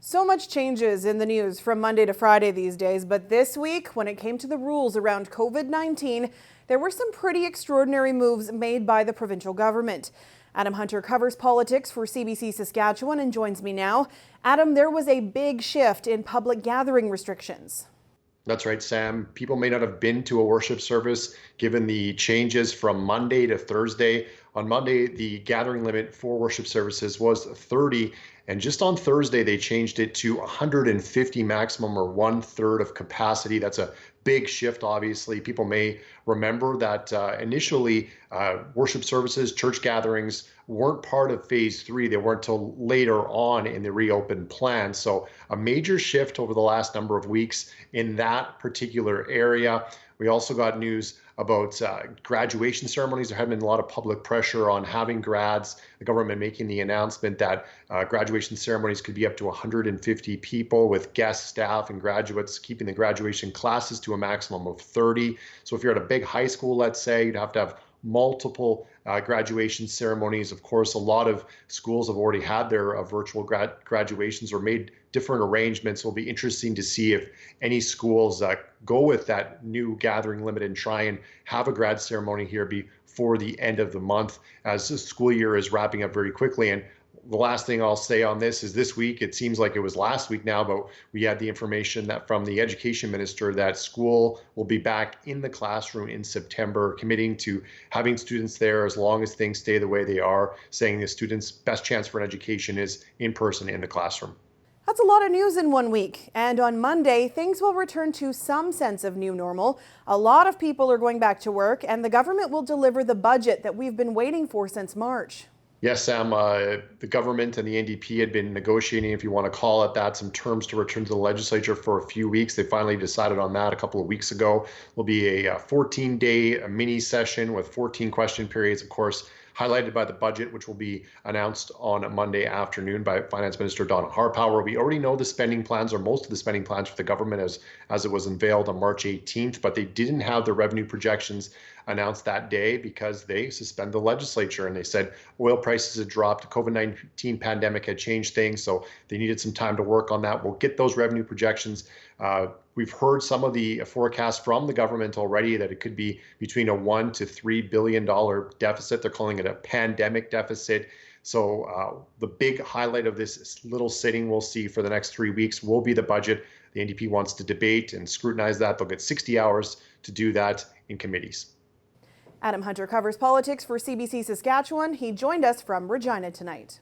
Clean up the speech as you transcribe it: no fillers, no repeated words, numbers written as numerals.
So much changes in the news from Monday to Friday these days, but this week, when it came to the rules around COVID-19, there were some pretty extraordinary moves made by the provincial government. Adam Hunter covers politics for CBC Saskatchewan and joins me now. Adam, there was a big shift in public gathering restrictions. That's right, Sam. People may not have been to a worship service given the changes from Monday to Thursday. On Monday, the gathering limit for worship services was 30. And just on Thursday, they changed it to 150 maximum, or 1/3 of capacity. That's a big shift, obviously. People may remember that initially worship services, church gatherings weren't part of phase 3. They weren't till later on in the reopened plan. So a major shift over the last number of weeks in that particular area. We also got news about graduation ceremonies. There had been a lot of public pressure on having grads, the government making the announcement that graduation ceremonies could be up to 150 people with guest staff and graduates, keeping the graduation classes to a maximum of 30. So if you're at a big high school, let's say, you'd have to have multiple graduation ceremonies. Of course, a lot of schools have already had their virtual graduations or made different arrangements. It'll be interesting to see if any schools go with that new gathering limit and try and have a grad ceremony here before the end of the month, as the school year is wrapping up very quickly. And the last thing I'll say on this is this week, it seems like it was last week now, but we had the information that from the education minister that school will be back in the classroom in September, committing to having students there as long as things stay the way they are, saying the students' best chance for an education is in person in the classroom. That's a lot of news in 1 week. And on Monday, things will return to some sense of new normal. A lot of people are going back to work, and the government will deliver the budget that we've been waiting for since March. Yes, Sam, the government and the NDP had been negotiating, if you want to call it that, some terms to return to the legislature for a few weeks. They finally decided on that a couple of weeks ago. There'll be a 14-day mini session with 14 question periods, of course, highlighted by the budget, which will be announced on Monday afternoon by Finance Minister Donna Harpower. We already know the spending plans, or most of the spending plans for the government as it was unveiled on March 18th, but they didn't have the revenue projections announced that day because they suspended the legislature, and they said oil prices had dropped, the COVID-19 pandemic had changed things, so they needed some time to work on that. We'll get those revenue projections. We've heard some of the forecasts from the government already that it could be between a $1 to $3 billion deficit. They're calling it a pandemic deficit. So the big highlight of this little sitting we'll see for the next 3 weeks will be the budget. The NDP wants to debate and scrutinize that. They'll get 60 hours to do that in committees. Adam Hunter covers politics for CBC Saskatchewan. He joined us from Regina tonight.